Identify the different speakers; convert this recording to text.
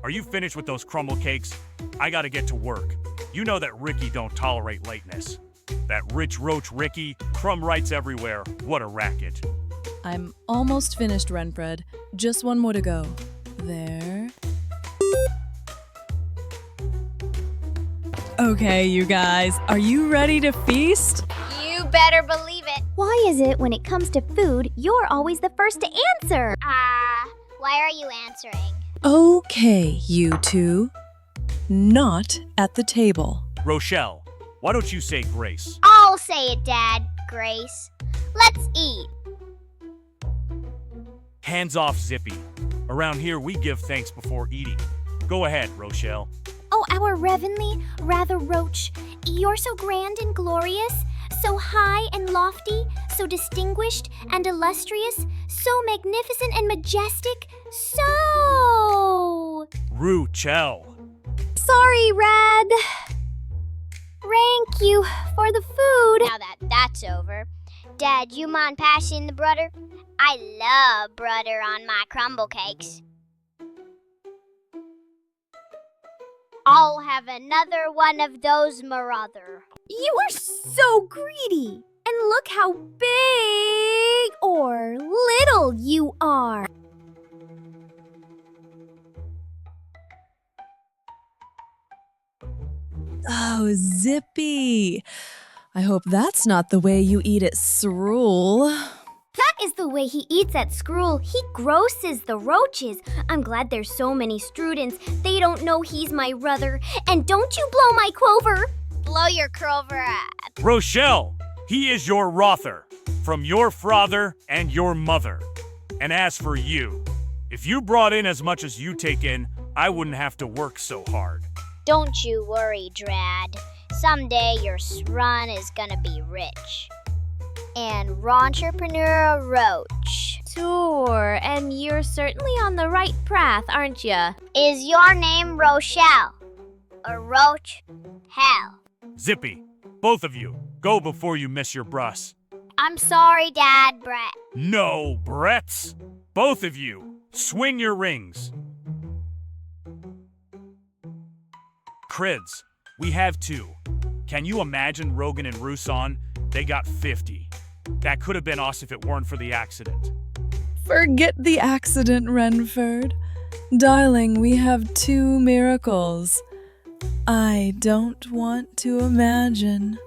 Speaker 1: Are you finished with those crumble cakes? I gotta get to work. You know that Ricky don't tolerate lateness. That rich roach Ricky, crumb rights everywhere. What a racket.
Speaker 2: I'm almost finished, Renfred. Just one more to go. There. Okay, you guys, are you ready to feast?
Speaker 3: You better believe it.
Speaker 4: Why is it when it comes to food, you're always the first to answer?
Speaker 3: Why are you answering?
Speaker 2: Okay, you two. Not at the table.
Speaker 1: Rochelle, why don't you say grace?
Speaker 3: I'll say it, Dad. Grace. Let's eat.
Speaker 1: Hands off, Zippy. Around here, we give thanks before eating. Go ahead, Rochelle.
Speaker 4: Oh, our Reverendly, rather Roach, you're so grand and glorious, so high and lofty, so distinguished and illustrious, so magnificent and majestic, so...
Speaker 1: Rochelle.
Speaker 4: Sorry, Rad. Thank you for the food.
Speaker 3: Now that that's over, Dad, you mind passing the butter? I love butter on my crumble cakes. I'll have another one of those, Marother.
Speaker 4: You are so greedy. And look how big or little you are.
Speaker 2: Oh, Zippy. I hope that's not the way you eat at Srool.
Speaker 4: That is the way he eats at school. He grosses the roaches. I'm glad there's so many students. They don't know he's my brother. And don't you blow my clover.
Speaker 3: Blow your clover at.
Speaker 1: Rochelle, he is your Rother, from your father and your mother. And as for you, if you brought in as much as you take in, I wouldn't have to work so hard.
Speaker 3: Don't you worry, Drad. Someday your son is gonna be rich. And entrepreneur Roach.
Speaker 4: Sure, and you're certainly on the right path, aren't you?
Speaker 3: Is your name Rochelle? Or Roach? Hell.
Speaker 1: Zippy, both of you, go before you miss your bus.
Speaker 3: I'm sorry, Dad, Brett.
Speaker 1: No, Bretts. Both of you, swing your rings. Crids, we have 2. Can you imagine Rogan and Rousson? They got 50. That could have been us if it weren't for the accident.
Speaker 2: Forget the accident, Renfred. Darling, we have 2 miracles. I don't want to imagine.